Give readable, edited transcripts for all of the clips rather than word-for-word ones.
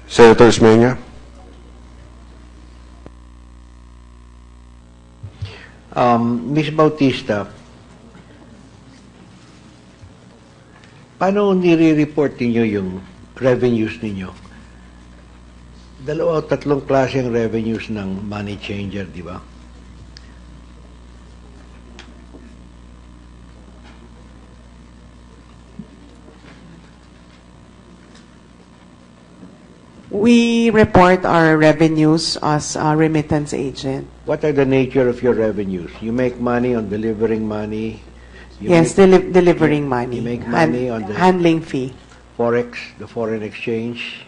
Senator Osmena. Ms. Bautista, paano nire-report ninyo yung revenues ninyo? Dalawa o tatlong klaseng revenues ng money changer, di ba? We report our revenues as a remittance agent. What are the nature of your revenues? You make money on delivering money? Yes, delivering money. You make money on the handling fee. Forex, the foreign exchange?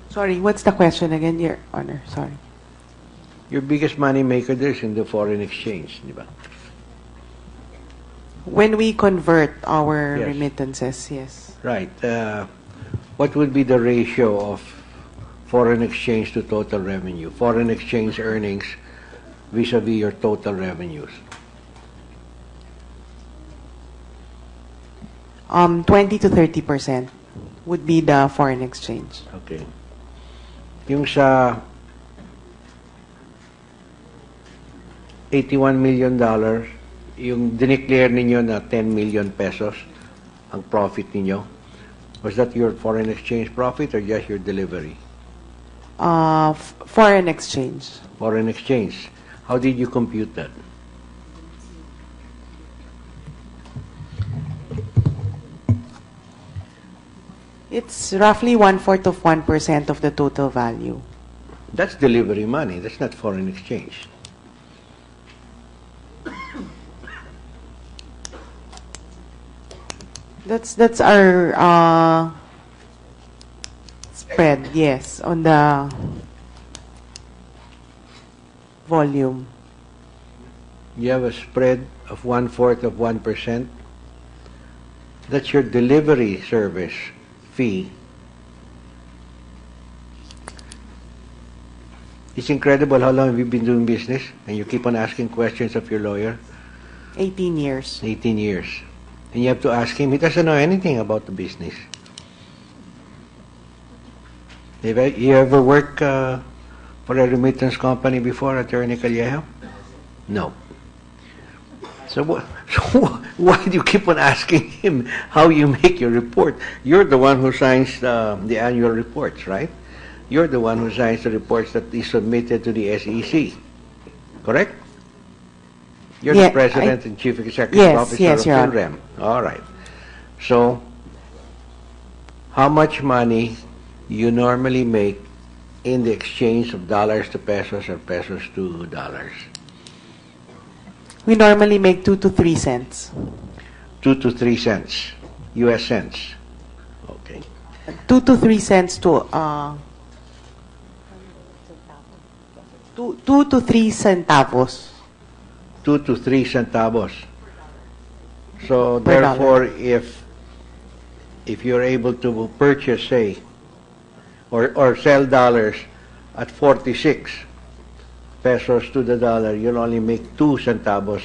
Sorry, what's the question again, Your Honor? Sorry. Your biggest money maker there is in the foreign exchange, di ba? When we convert our Yes. remittances, yes. Right. What would be the ratio of foreign exchange to total revenue? Foreign exchange earnings vis-a-vis your total revenues? 20 to 30% would be the foreign exchange. Okay. Yung sa $81 million, yung dineclare ninyo na 10 million pesos ang profit ninyo, was that your foreign exchange profit or just your delivery? Foreign exchange. Foreign exchange. How did you compute that? It's roughly 1/4 of 1% of the total value. That's delivery money. That's not foreign exchange. That's our spread, yes, on the volume. You have a spread of 1/4 of 1%. That's your delivery service fee. It's incredible how long have you been doing business and you keep on asking questions of your lawyer? 18 years. 18 years. And you have to ask him, he doesn't know anything about the business. Have you ever worked for a remittance company before, Attorney Callejo? No. So why do you keep on asking him how you make your report? You're the one who signs the annual reports, right? You're the one who signs the reports that is submitted to the SEC, correct? You're the President and Chief Executive Officer of Philrem. All right. So, how much money you normally make in the exchange of dollars to pesos or pesos to dollars? We normally make 2 to 3 cents. 2 to 3 cents, U.S. cents. Okay. 2 to 3 cents to 2 to 3 centavos. 2 to 3 centavos. So Per therefore, if you're able to purchase, say, or sell dollars at 46 pesos to the dollar, you'll only make 2 centavos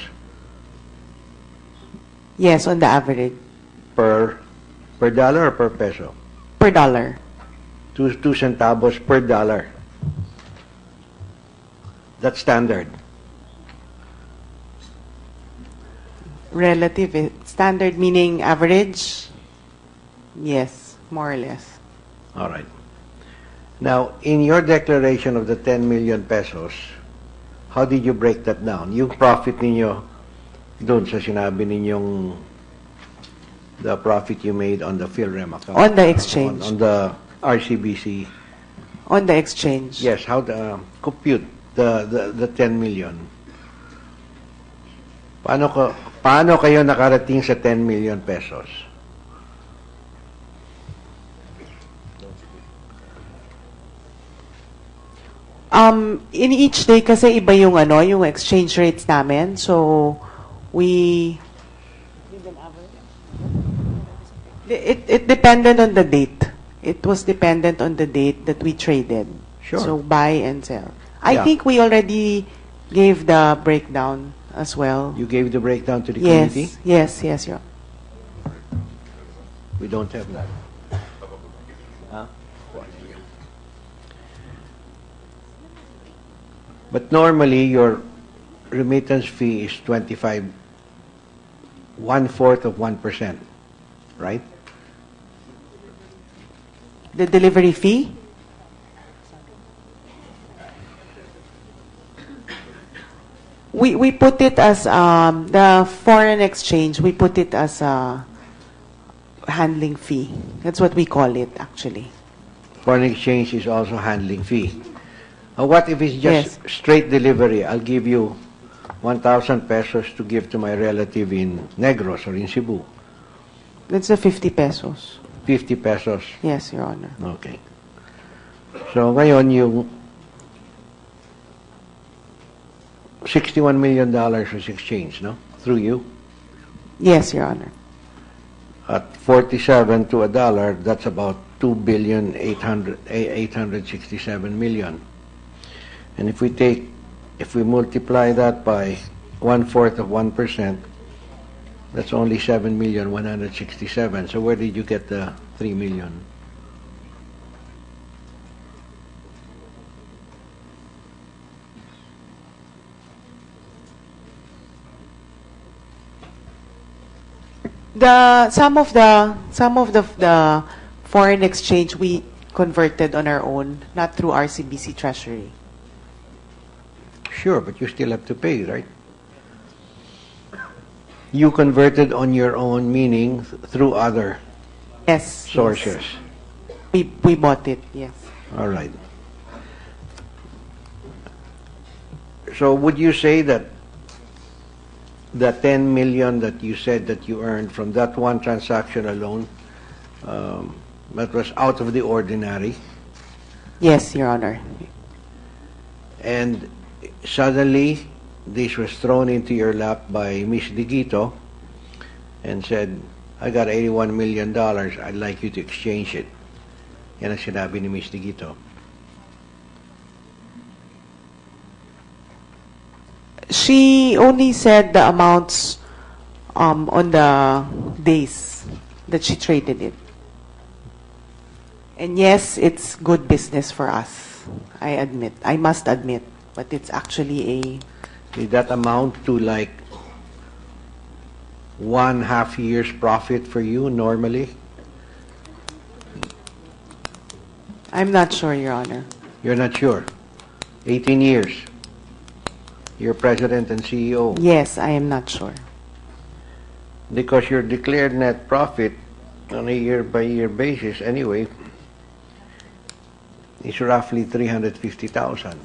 Yes, on the average. per dollar or per peso? Per dollar. 2 centavos per dollar. That's standard. Relative. Standard meaning average? Yes, more or less. All right. Now, in your declaration of the 10 million pesos, how did you break that down? Yung profit ninyo doon sa sinabi ninyong the profit you made on the Philrem account. On the exchange. On the RCBC. On the exchange. Yes, how the compute the 10 million. Paano kayo nakarating sa 10 million pesos? In each day kasi iba yung yung exchange rates namin. So we it depended on the date. It was dependent on the date that we traded. Sure. So buy and sell. I Yeah. think we already gave the breakdown as well. You gave the breakdown to the committee? Yes, Your We don't have that. Huh? But normally, your remittance fee is 25, 1/4 of 1%, right? The delivery fee? We put it as the foreign exchange. We put it as a handling fee. That's what we call it, actually. Foreign exchange is also handling fee. What if it's just straight delivery? I'll give you 1,000 pesos to give to my relative in Negros or in Cebu. That's the 50 pesos. 50 pesos. Yes, Your Honor. Okay. So ngayon yung $61 million was exchanged, no? Through you. Yes, Your Honor. At 47 to a dollar, that's about 2,867 million. And if we multiply that by 1/4 of 1%, that's only 7,167,000. So where did you get the 3 million? Some of the foreign exchange we converted on our own, not through RCBC Treasury. Sure, but you still have to pay, right? You converted on your own, meaning through other sources. Yes. We bought it, yes. All right. So would you say that the 10 million that you said that you earned from that one transaction alone, that was out of the ordinary? Yes, Your Honor. And suddenly, this was thrown into your lap by Miss Digito and said, I got $81 million, I'd like you to exchange it. Yan ang sinabi ni Miss Digito. She only said the amounts on the days that she traded it. And yes, it's good business for us. I must admit. But it's actually Did that amount to like 1.5 year's profit for you normally? I'm not sure, Your Honor. You're not sure? 18 years. You're president and CEO. Yes, I am not sure. Because your declared net profit on a year-by-year basis anyway is roughly 350,000.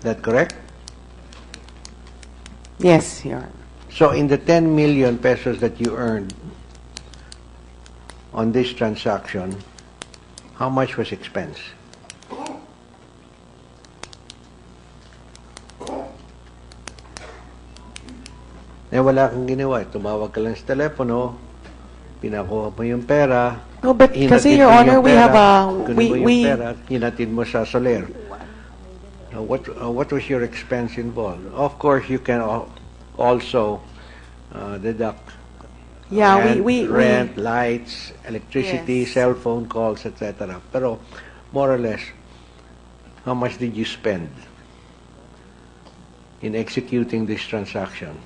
That correct? Yes, Your Honor. So in the 10 million pesos that you earned on this transaction, how much was expense? Eh, wala kang ginawa. Tumawag ka lang sa telepono, pinakuha mo yung pera. No, but kasi, Your Honor, we have a... Hinatid mo sa Soler. What was your expense involved? Of course, you can also deduct rent, lights, electricity, cell phone calls, etc. Pero more or less, how much did you spend in executing this transaction?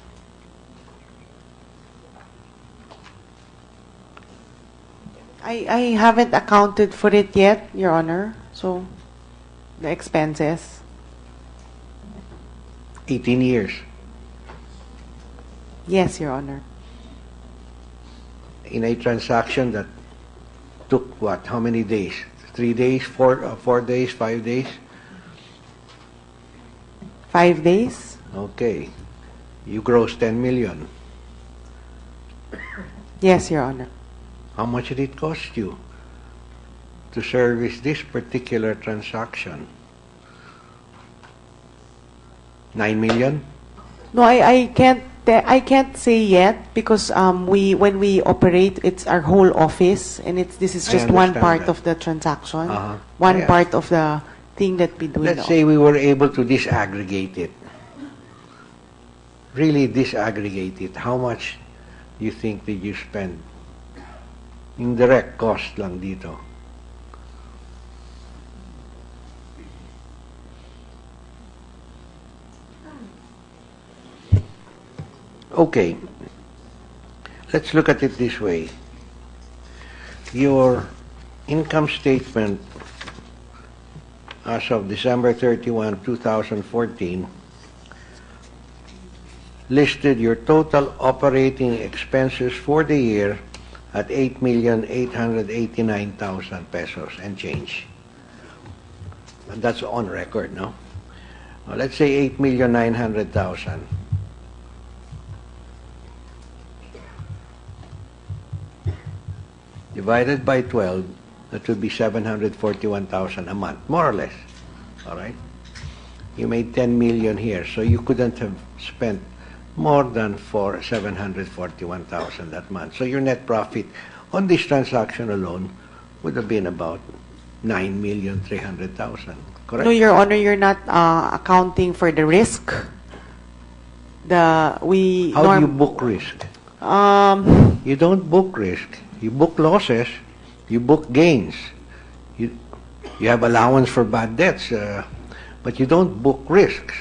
I haven't accounted for it yet, Your Honor. So, the expenses. 18 years. Yes, Your Honor. In a transaction that took what? How many days? 3 days? 4 days? 5 days? 5 days? Okay. You grossed 10 million. Yes, Your Honor. How much did it cost you to service this particular transaction? 9 million? No, I can't say yet because when we operate, it's our whole office, and this is just one part of the transaction, one part of the thing that we do. Let's say we were able to disaggregate it. really disaggregate it. How much do you think did you spend? Yung direct cost lang dito. Okay. Let's look at it this way. Your income statement as of December 31, 2014 listed your total operating expenses for the year at 8,889,000 pesos and change. And that's on record, no? Well, let's say 8,900,000. Divided by 12, that would be 741,000 a month, more or less. All right? You made 10 million here, so you couldn't have spent more than for 741,000 that month. So your net profit on this transaction alone would have been about 9,300,000. Correct? No, Your Honor, you're not accounting for the risk. How do you book risk? You don't book risk. You book losses. You book gains. You have allowance for bad debts, but you don't book risks.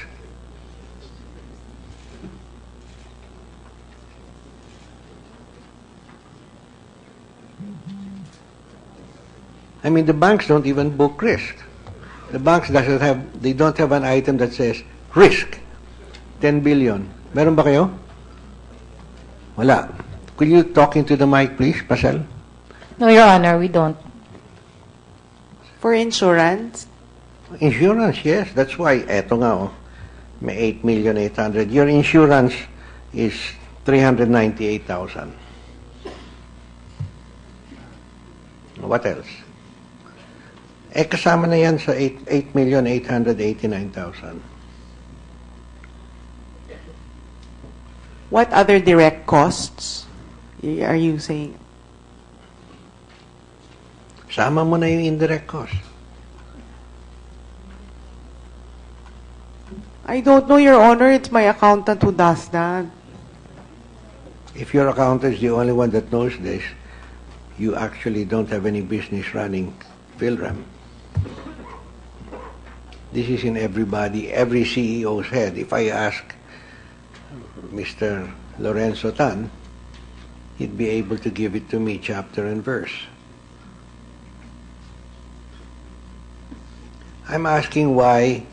I mean, the banks don't even book risk. The banks they don't have an item that says risk, 10 billion. Meron ba kayo? Wala. Could you talk into the mic, please, Pasel? No, Your Honor, we don't. For insurance? Insurance, yes. That's why, eto nga, oh, may 8,800,000. Your insurance is 398,000. What else? Eh, kasama na yan sa 8,889,000. What other direct costs are you saying? Sama mo na yung indirect cost. I don't know, Your Honor. It's my accountant who does that. If your accountant is the only one that knows this, you actually don't have any business running Philrem. This is in every CEO's head. If I ask Mr. Lorenzo Tan, he'd be able to give it to me chapter and verse. I'm asking why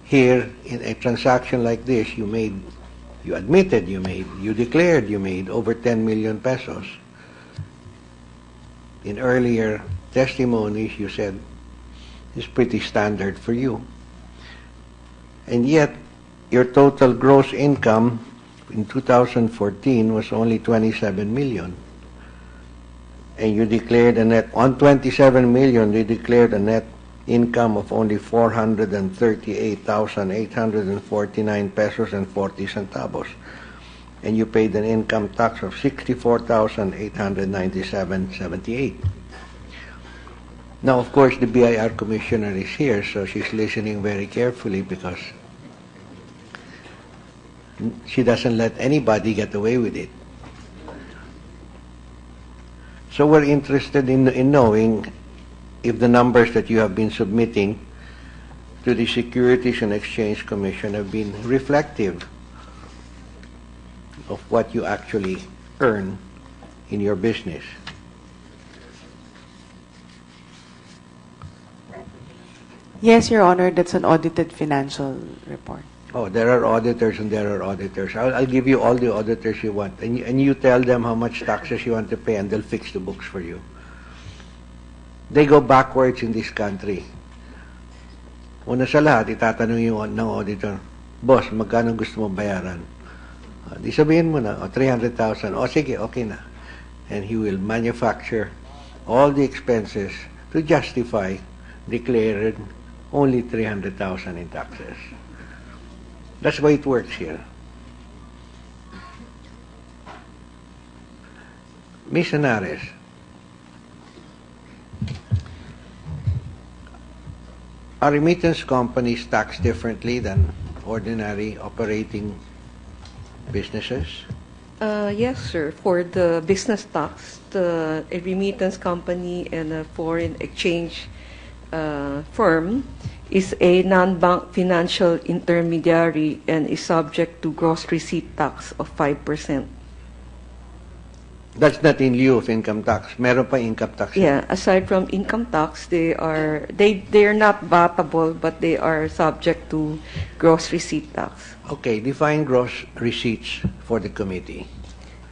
here in a transaction like this you declared you made over 10 million pesos. In earlier testimonies you said it's pretty standard for you. And yet your total gross income in 2014 was only 27 million. And you declared a net, on 27 million, you declared a net income of only 438,849 pesos and 40 centavos. And you paid an income tax of 64,897.78. Now, of course, the BIR commissioner is here, so she's listening very carefully because she doesn't let anybody get away with it. So we're interested in knowing if the numbers that you have been submitting to the Securities and Exchange Commission have been reflective of what you actually earn in your business. Yes, Your Honor, that's an audited financial report. Oh, there are auditors and there are auditors. I'll give you all the auditors you want, and you tell them how much taxes you want to pay, and they'll fix the books for you. They go backwards in this country. Una sa lahat, itatanong yung ng auditor, boss, magkano gusto mo bayaran? Di sabihin mo na, 300,000. O sige, okay na. And he will manufacture all the expenses to justify declaring only 300,000 in taxes. That's why it works here. Ms. Henares, are remittance companies taxed differently than ordinary operating businesses? Yes, sir. For the business tax, a remittance company and a foreign exchange firm is a non-bank financial intermediary and is subject to gross receipt tax of 5%. That's not in lieu of income tax. Meron pa income tax. Yeah, aside from income tax, they are not VAT-able, but they are subject to gross receipt tax. Okay, define gross receipts for the committee.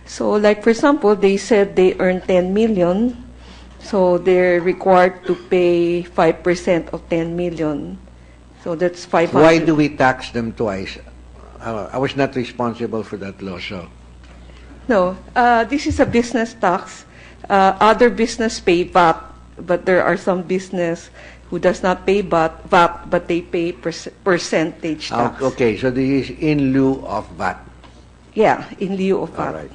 So, like for example, they said they earn 10 million, so they're required to pay 5% of 10 million. So that's 500. Why do we tax them twice? I was not responsible for that law, so. No, this is a business tax. Other business pay VAT, but there are some business who does not pay VAT, but they pay percentage tax. Okay, so this is in lieu of VAT. Yeah, in lieu of VAT. All right.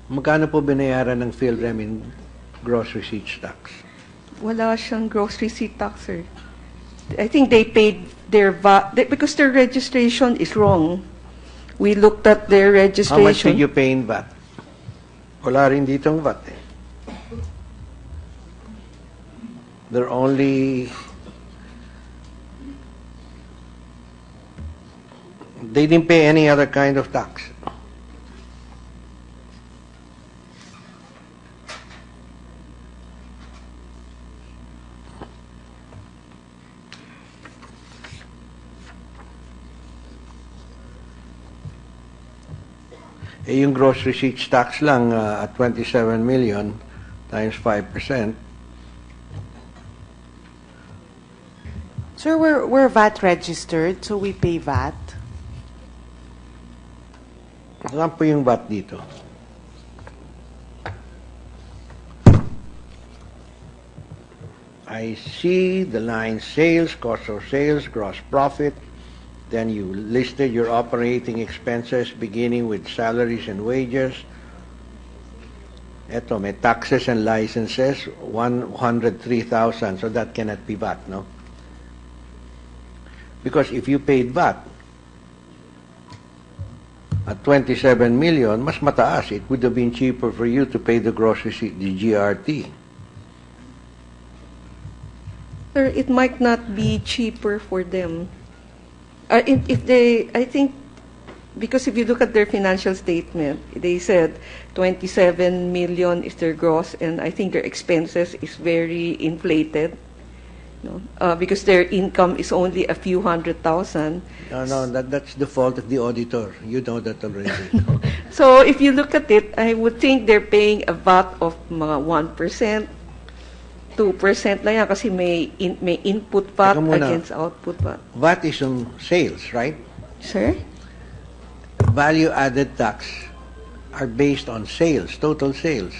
Magkano po binayaran ng Philrem in gross receipts tax? Wala siyang gross receipt tax, sir. I think they paid their VAT because their registration is wrong. We looked at their registration. How much did you pay in VAT? Wala rin ditong VAT eh. They're only... They didn't pay any other kind of tax. Eh, yung gross receipts tax lang at 27 million times 5%. Sir, we're VAT registered, so we pay VAT. Saan po yung VAT dito? I see the line sales, cost of sales, gross profit. Then you listed your operating expenses beginning with salaries and wages. Eto, may taxes and licenses, 103,000. So that cannot be VAT, no? Because if you paid VAT at 27 million, mas mataas. It would have been cheaper for you to pay the gross receipt, the GRT. Sir, it might not be cheaper for them. If they, I think, because if you look at their financial statement, they said 27 million is their gross, and I think their expenses is very inflated. No? Because their income is only a few 100,000. No, that's the fault of the auditor. You know that already. So if you look at it, I would think they're paying a VAT of mga 1%, 2% lang yan kasi may input VAT against output VAT. VAT is on sales, right? Sir? Value-added tax are based on sales, total sales.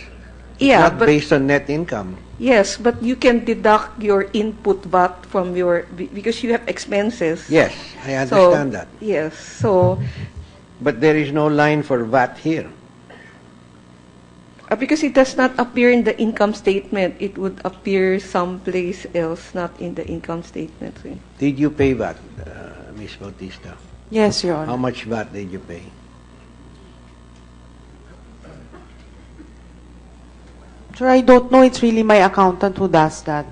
Yeah, not based on net income. Yes, but you can deduct your input VAT from your, because you have expenses. Yes, I understand that. Yes, so... But there is no line for VAT here. Because it does not appear in the income statement. It would appear someplace else, not in the income statement. Did you pay VAT, Ms. Bautista? Yes, Your Honor. How much VAT did you pay? Sir, I don't know. It's really my accountant who does that.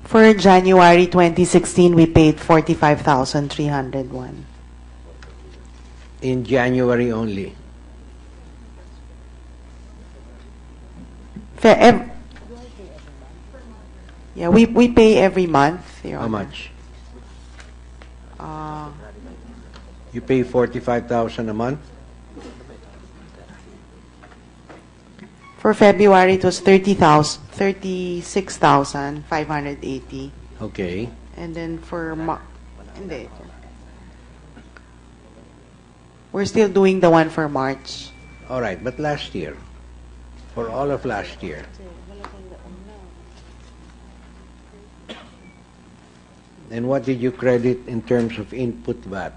For January 2016, we paid 45,301. In January only? Yeah, we pay every month. Your How Honor. much? You pay 45,000 a month? For February, it was 36,580. Okay. And then for hindi. We're still doing the one for March. All right, but last year, for all of last year, And what did you credit in terms of input VAT?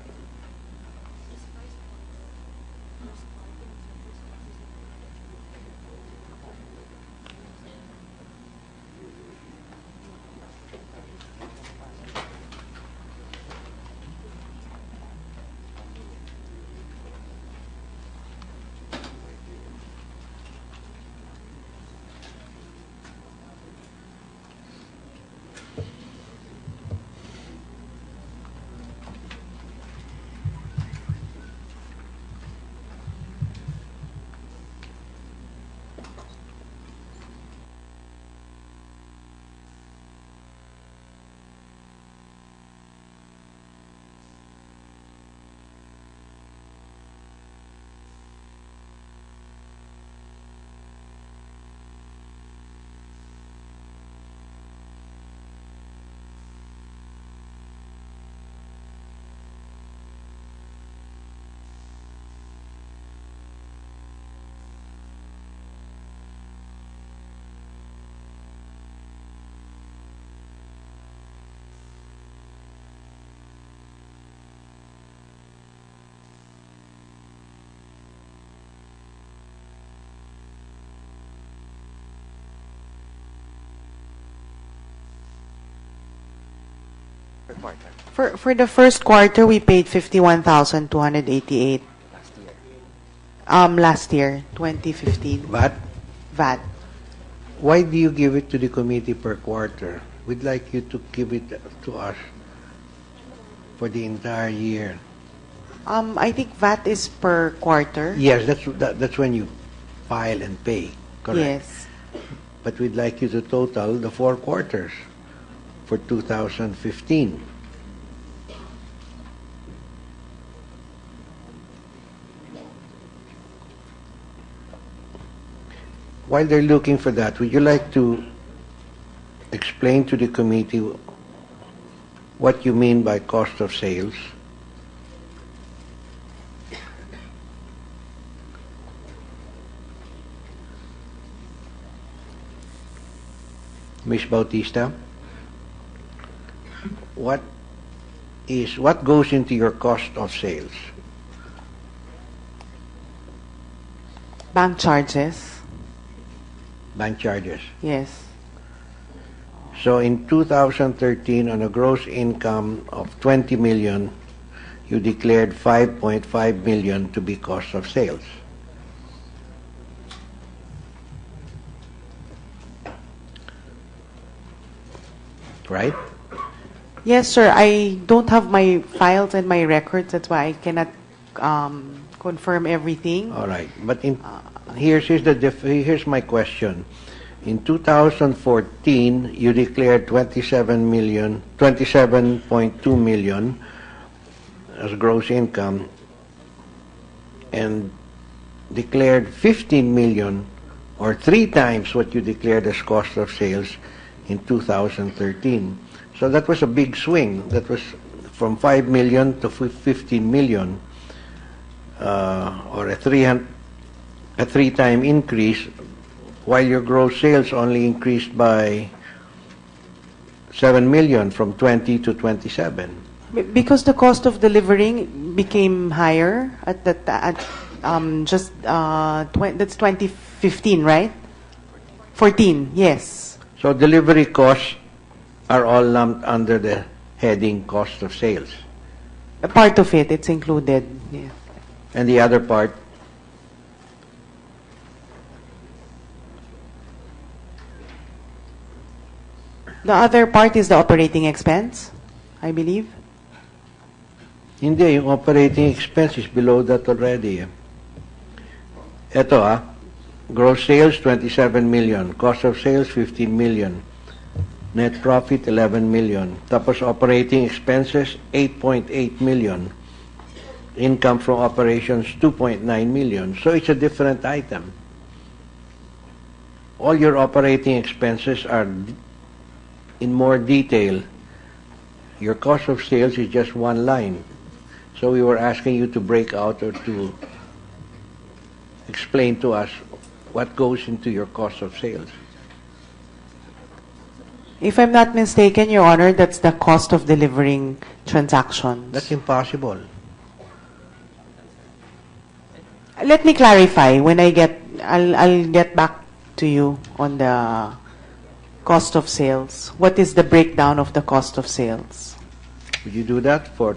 For the first quarter, we paid 51,288. Last year, 2015. VAT? VAT. Why do you give it to the committee per quarter? We'd like you to give it to us for the entire year. I think VAT is per quarter. Yes, that's when you file and pay, correct? Yes. But we'd like you to total the 4 quarters for 2015. While they're looking for that, would you like to explain to the committee what you mean by cost of sales? Ms. Bautista, what goes into your cost of sales? Bank charges. Bank charges. Yes. So in 2013, on a gross income of 20 million, you declared 5.5 million to be cost of sales. Right? Yes, sir. I don't have my files and my records. That's why I cannot confirm everything. All right. But here's my question. In 2014, you declared 27.2 million as gross income and declared 15 million, or 3 times what you declared as cost of sales in 2013. So that was a big swing. That was from 5 million to 15 million, or a 3-time increase, while your gross sales only increased by 7 million, from 20 to 27. Because the cost of delivering became higher at that that's 2015, right? 14, yes. So delivery costs are all lumped under the heading cost of sales. A part of it, it's included. Yeah. And the other part? The other part is the operating expense, I believe. Hindi, yung operating expense is below that already. Ito gross sales 27 million, cost of sales 15 million, net profit 11 million, tapos operating expenses 8.8 million, income from operations 2.9 million. So it's a different item. All your operating expenses are in more detail. Your cost of sales is just one line. So we were asking you to break out or to explain to us what goes into your cost of sales. If I'm not mistaken, Your Honor, that's the cost of delivering transactions. That's impossible. Let me clarify when I'll get back to you on the cost of sales. What is the breakdown of the cost of sales? Would you do that for?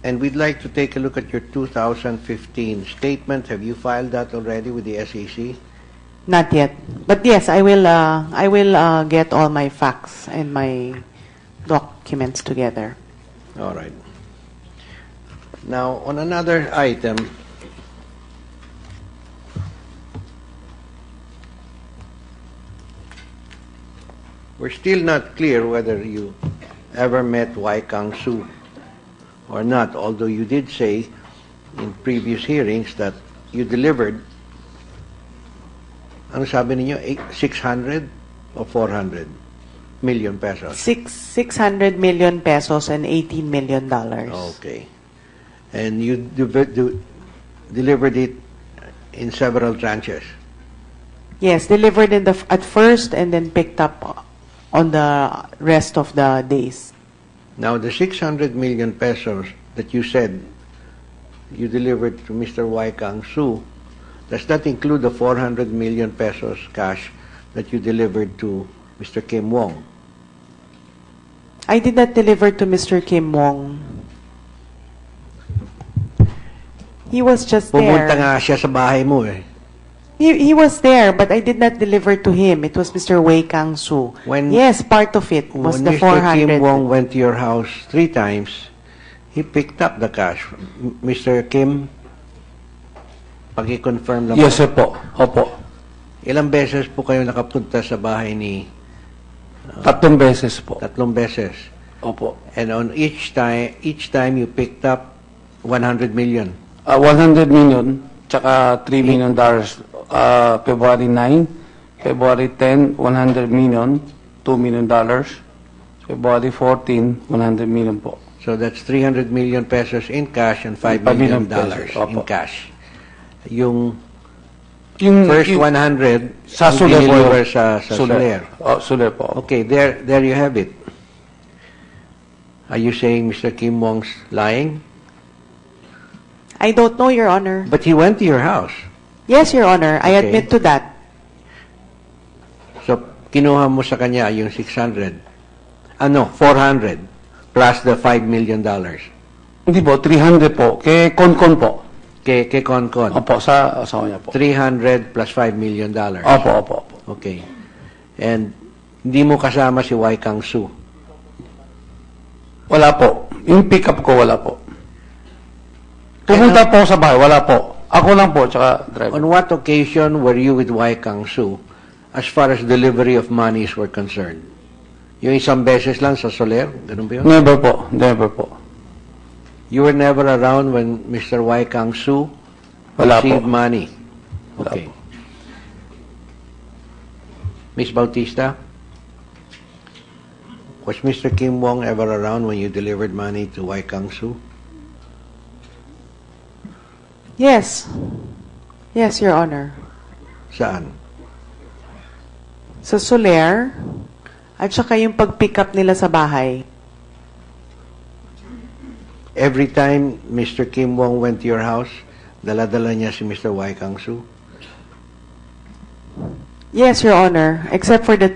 And we'd like to take a look at your 2015 statement. Have you filed that already with the SEC? Not yet, but yes, I will. I will get all my facts and my documents together. All right. Now, on another item, we're still not clear whether you ever met Weikan or not, although you did say in previous hearings that you delivered, ano sabi ninyo, 600 or 400 million pesos? 600 million pesos and $18 million. Okay. And you delivered it in several tranches? Yes, delivered at first and then picked up on the rest of the days. Now, the 600 million pesos that you said you delivered to Mr. Weikan does that include the 400 million pesos cash that you delivered to Mr. Kim Wong? I did not deliver to Mr. Kim Wong. He was just Pumunta there. nga siya sa bahay mo eh. He was there, but I did not deliver to him. It was Mr. Weikan. Yes, part of it was the 400. When Mr. Kim Wong went to your house 3 times, he picked up the cash. Mr. Kim, paki-confirm lang. Yes, sir po. Opo. Ilang beses po kayo nakapunta sa bahay ni... 3 beses po. 3 beses. Opo. And on each time you picked up 100 million. 100 million, tsaka $3 million. February 9, February 10, 100 million, $2 million. February 14, 100 million po. So that's 300 million pesos in cash and $5 million in cash. Yung first 100 sa Suler po. sa Suler. Oh, Suler po. Okay, there you have it. Are you saying Mr. Kim Wong's lying? I don't know, Your Honor. But he went to your house. Yes, Your Honor. I admit to that. So, kinuha mo sa kanya yung 600. 400 plus the $5 million. Hindi po, 300 po. Kay Concon po. Kay Concon. Opo, sa asawa niya po. 300 plus $5 million. Opo. Okay. And hindi mo kasama si Weikan. Wala po. Yung pick-up ko, wala po. Pumunta po sa bahay, wala po. Ako lang po, tsaka driver. On what occasion were you with Weikan as far as delivery of monies were concerned? Yung isang beses lang sa Soler? Ganun ba yun? Never po. You were never around when Mr. Weikan Wala received po. money? Wala Okay. po. Miss Bautista? Was Mr. Kim Wong ever around when you delivered money to Weikan? Yes. Yes, Your Honor. Saan? Sa Soler, at saka yung pag-pick up nila sa bahay. Every time Mr. Kim Wong went to your house, dala-dala niya si Mr. Weikan. Yes, Your Honor, except for the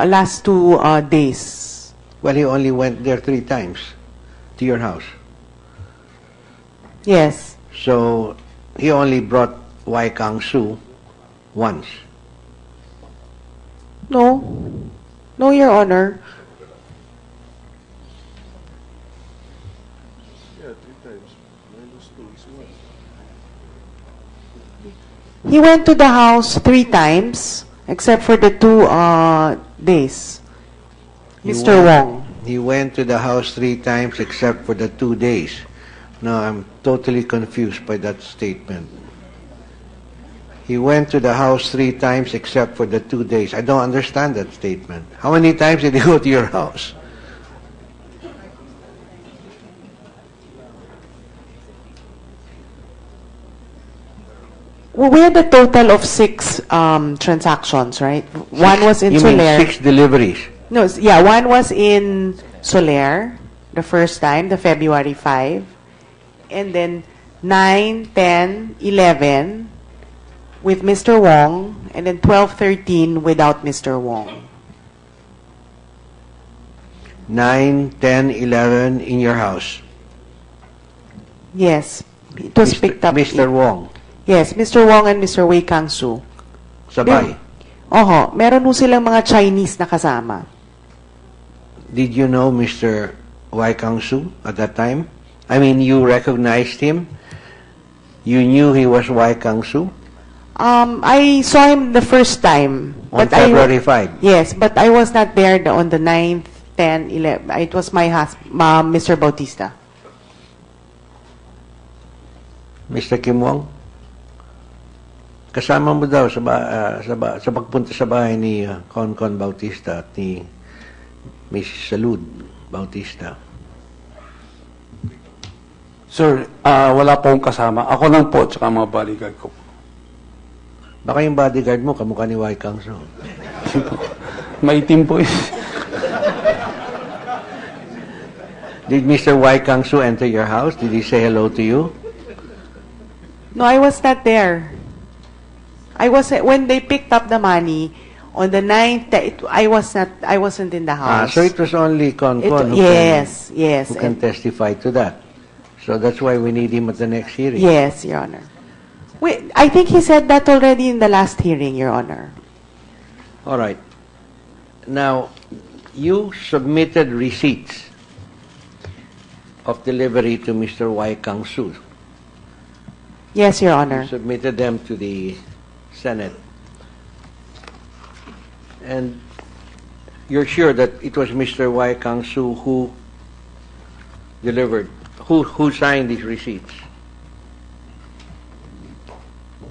last two days. Well, he only went there 3 times to your house. Yes. So, he only brought Weikan once. No. No, Your Honor. He went to the house 3 times, except for the 2 days. Mr. Wong. He went to the house 3 times except for the 2 days. Now, I'm totally confused by that statement. He went to the house 3 times except for the 2 days. I don't understand that statement. How many times did he go to your house? Well, we had a total of 6 transactions, right? One was in You mean Soler. 6 deliveries? No, yeah, one was in Soler, the first time, the February 5. And then 9, 10, 11 with Mr. Wong, and then 12, 13 without Mr. Wong. 9, 10, 11 in your house. Yes, it was picked up. Mr. Wong. Yes, Mr. Wong and Mr. Wei Kang-su. Sabay. Oho, meron po silang mga Chinese na kasama. Did you know Mr. Wai Kang-su at that time? I mean, you recognized him? You knew he was Wai Kang-su? I saw him the first time. On February 5? Yes, but I was not there on the 9th, 10, 11. It was my husband, Mr. Bautista. Mr. Kim Wong? Kasama mo daw sa pagpunta sa bahay ni Concon Bautista at ni Miss Salud Bautista. Sir, wala po akong kasama. Ako lang po, tsaka mga bodyguard ko. Baka yung bodyguard mo, kamukha ni Wai Kang-su. Maitim po eh. Did Mr. Wai Kang-su enter your house? Did he say hello to you? No, I was not there. I was when they picked up the money on the 9th. I wasn't in the house. So it was only Concon who can testify to that. So that's why we need him at the next hearing. Yes, Your Honor. Wait, I think he said that already in the last hearing, Your Honor. All right. Now, you submitted receipts of delivery to Mr. Wai Kang-su. Yes, Your Honor. You submitted them to the Senate. And you're sure that it was Mr. Wai Kang-su who delivered, who signed these receipts?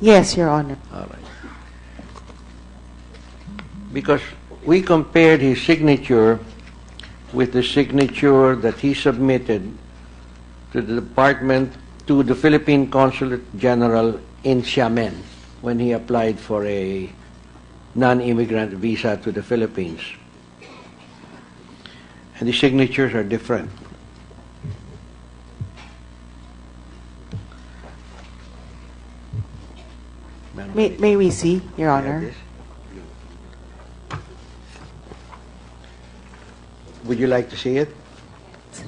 Yes, Your Honor. All right. Because we compared his signature with the signature that he submitted to the department, to the Philippine Consulate General in Xiamen when he applied for a non-immigrant visa to the Philippines. And the signatures are different. May we see, Your Honor? Would you like to see it?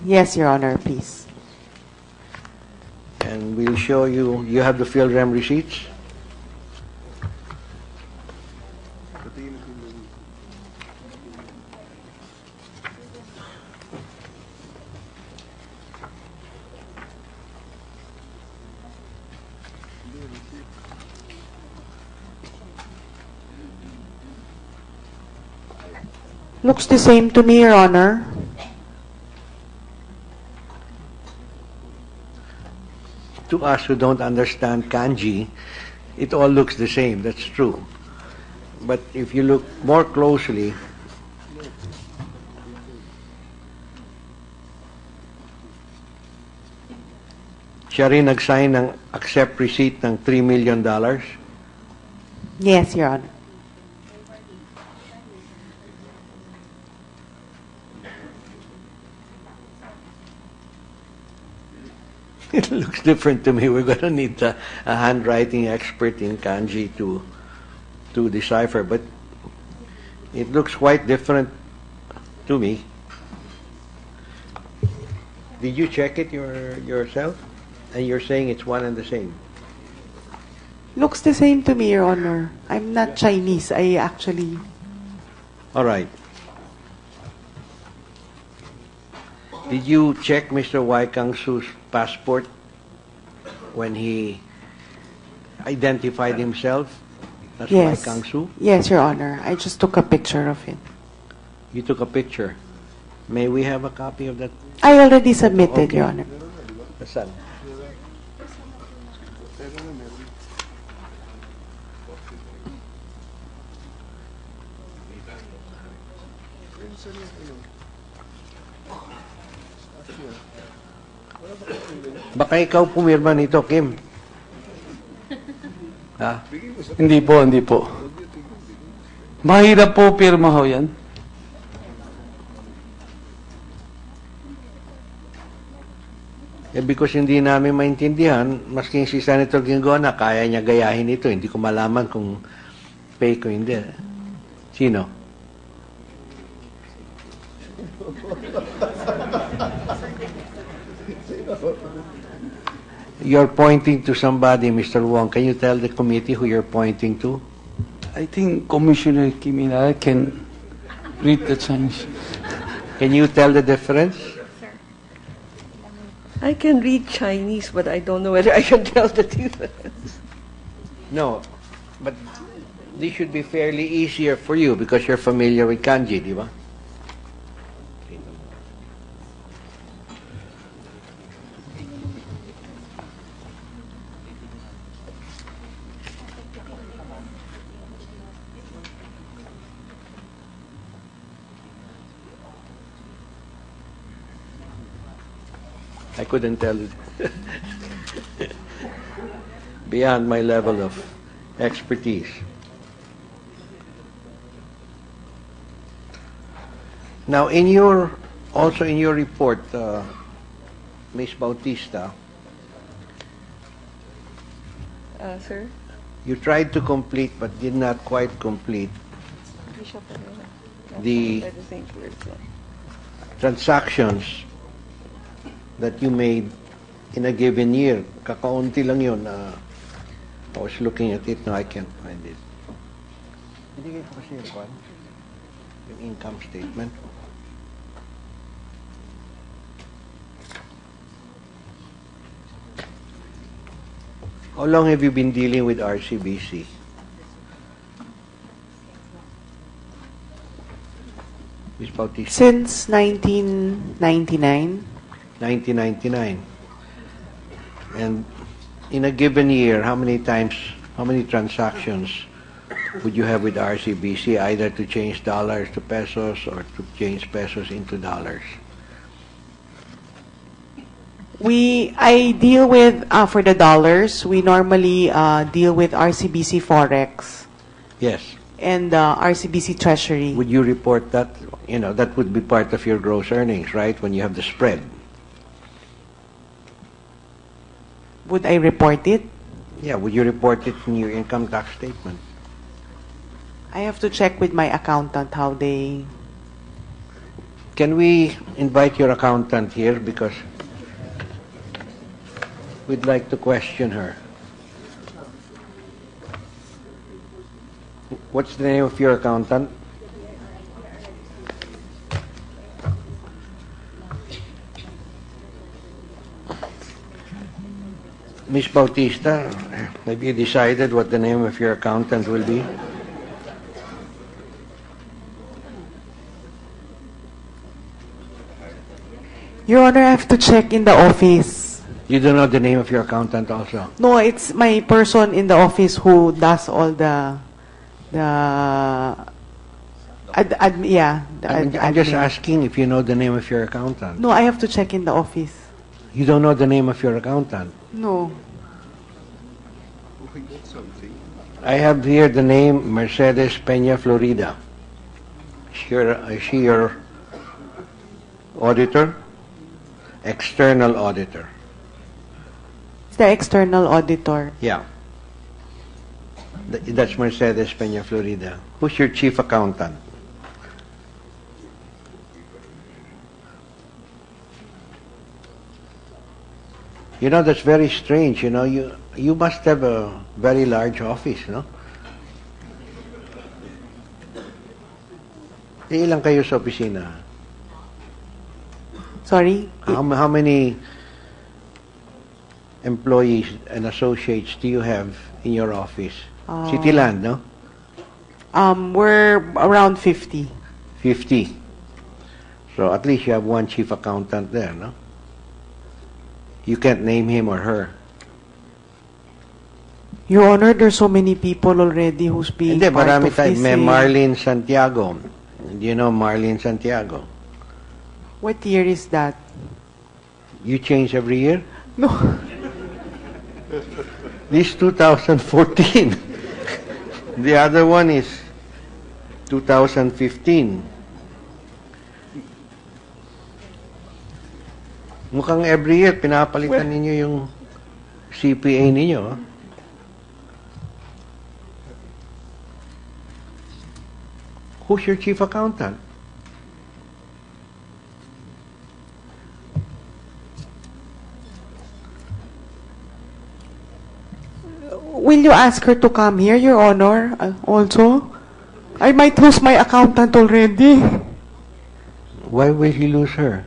Yes, Your Honor, please. And we'll show you. You have the Philrem receipts? Looks the same to me, Your Honor. To us who don't understand kanji, it all looks the same. That's true. But if you look more closely, siya rin nag-sign ng accept receipt ng $3 million. Yes, Your Honor. It looks different to me. We're going to need a handwriting expert in kanji to decipher, but it looks quite different to me. Did you check it yourself? And you're saying it's one and the same? Looks the same to me, Your Honor. I'm not Chinese. I actually... All right. Did you check Mr. Wai Kang-su's passport when he identified himself as Wai Yes. Kang-su? Yes, Your Honor. I just took a picture of it. You took a picture. May we have a copy of that? I already submitted, Okay. Your Honor. Saan? Baka ikaw pumirma nito, Kim. Ha? Hindi po, hindi po. Mahirap po pirma ho yan. Eh, because hindi namin maintindihan, maski si Senator Guingona, kaya niya gayahin ito. Hindi ko malaman kung fake o hindi. Sino? You're pointing to somebody, Mr. Wong. Can you tell the committee who you're pointing to? I think Commissioner Kimina can read the Chinese. Can you tell the difference? I can read Chinese, but I don't know whether I can tell the difference. No, but this should be fairly easier for you because you're familiar with kanji, di ba? I couldn't tell it. Beyond my level of expertise. Now, also in your report, Ms. Bautista, Sir? you tried to complete but did not quite complete the transactions that you made in a given year. Kakaunti lang yun. I was looking at it, no, I can't find it. Hindi ko kasi yung income statement. How long have you been dealing with RCBC? Ms. Bautista? Since 1999, 1999. And in a given year, how many transactions would you have with RCBC, either to change dollars to pesos or to change pesos into dollars? I deal with, for the dollars, we normally deal with RCBC Forex Yes. and RCBC Treasury. Would you report that? You know, that would be part of your gross earnings, right, when you have the spread? Would I report it? Yeah, would you report it in your income tax statement? I have to check with my accountant how they... Can we invite your accountant here because we'd like to question her. What's the name of your accountant? Ms. Bautista, have you decided what the name of your accountant will be? Your Honor, I have to check in the office. You don't know the name of your accountant also? No, it's my person in the office who does all the I'm just admin. asking if you know the name of your accountant. No, I have to check in the office. You don't know the name of your accountant? No. I have here the name Mercedes Peña Florida. Is she your auditor? External auditor. It's the external auditor. Yeah. That's Mercedes Peña Florida. Who's your chief accountant? You know, that's very strange. You know, you must have a very large office, no? Ilang kayo sa opisina? Sorry? How many employees and associates do you have in your office? Cityland, no? We're around 50. 50. So at least you have one chief accountant there, no? You can't name him or her. Your Honor, there's so many people already who's being Hindi, part marami of tayo. this. May Marlene Santiago. Do you know Marlene Santiago? What year is that? You change every year? No. This 2014. The other one is 2015. Mukhang every year, pinapalitan ninyo yung CPA ninyo. Ah. Who's your chief accountant? Will you ask her to come here, Your Honor, also? I might lose my accountant already. Why will you lose her?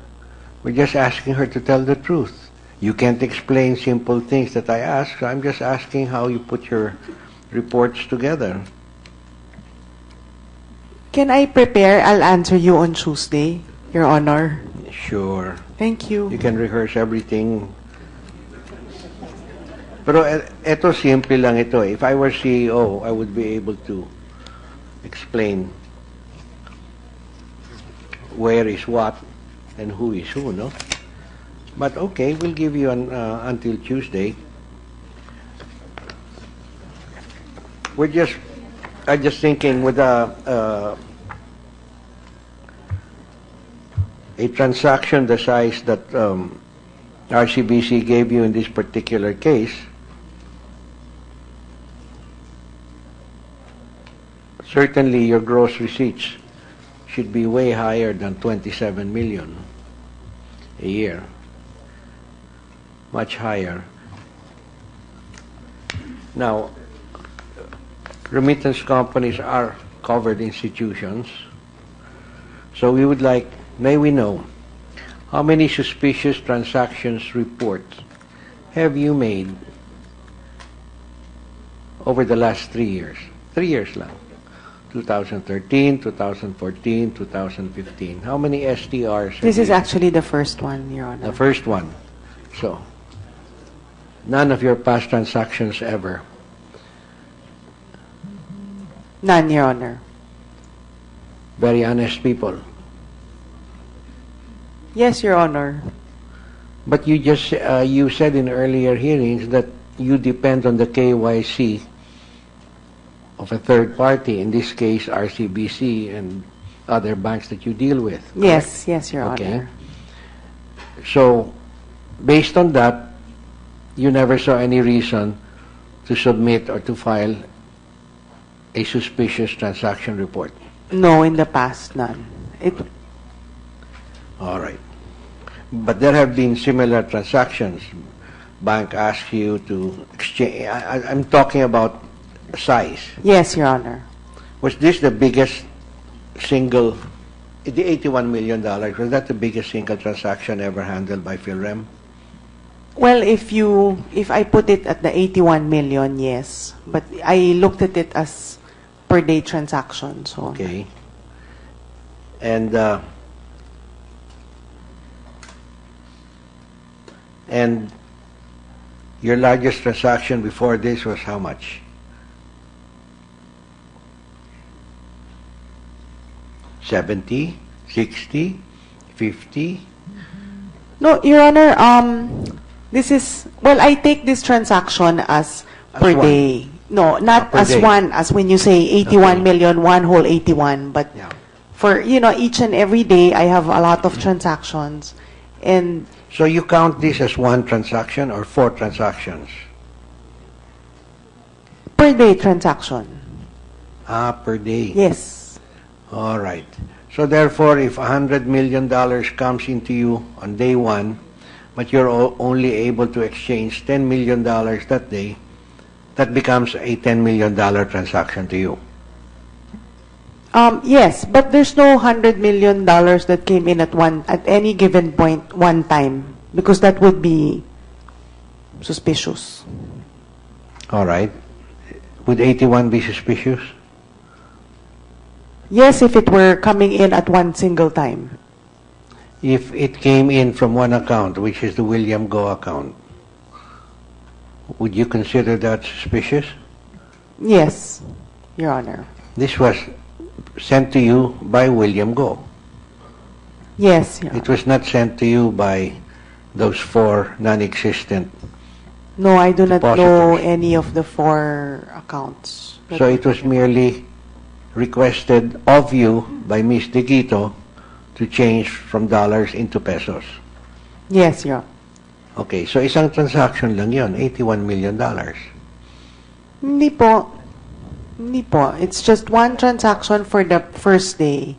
We're just asking her to tell the truth. You can't explain simple things that I ask, so I'm just asking how you put your reports together. Can I prepare? I'll answer you on Tuesday, Your Honor. Sure. Thank you. You can rehearse everything. Pero eto simple lang ito. If I were CEO, I would be able to explain where is what and who is who, no? But okay, we'll give you until Tuesday. I'm just thinking with a transaction the size that RCBC gave you in this particular case, certainly your gross receipts should be way higher than 27 million a year. Much higher. Now, remittance companies are covered institutions. So we would like, may we know, how many suspicious transactions reports have you made over the last 3 years? 3 years lang. 2013, 2014, 2015. How many STRs? This is actually the first one, Your Honor. The first one. So, none of your past transactions ever. None, Your Honor. Very honest people. Yes, Your Honor. But you just you said in earlier hearings that you depend on the KYC of a third party, in this case RCBC and other banks that you deal with. Yes, yes, Your Okay. Honor. So, based on that, you never saw any reason to submit or to file a suspicious transaction report. No, in the past, none. All right. But there have been similar transactions. Bank asks you to exchange. I'm talking about size. Yes, Your Honor. Was this the biggest single, the $81 million, was that the biggest single transaction ever handled by Philrem? Well, if I put it at the 81 million, yes. But I looked at it as per day transaction, so. Okay. And your largest transaction before this was how much? 70, 60, 50? No, Your Honor, this is, well, I take this transaction as per one. day. No, not Per as day. one, as when you say 81 Okay. million, one whole 81, but Yeah. for, each and every day, I have a lot of transactions, and So you count this as one transaction or 4 transactions? per day transaction. Ah, per day. Yes. All right. So therefore, if $100 million comes into you on day 1, but you're only able to exchange $10 million that day, that becomes a $10 million transaction to you. Yes, but there's no $100 million that came in at any given point, one time, because that would be suspicious. All right. Would 81 be suspicious? Yes, if it were coming in at one single time. If it came in from one account, which is the William Go account, would you consider that suspicious? Yes, Your Honor. This was sent to you by William Go. Yes, Your It Honor. was not sent to you by those 4 non-existent. No, I do not know Depositors. any of the 4 accounts. So it was merely requested of you by Ms. Tito to change from dollars into pesos. Yes, Your Honor. Okay, so isang transaction lang yon, $81 million. Hindi po. Hindi po. It's just one transaction for the first day.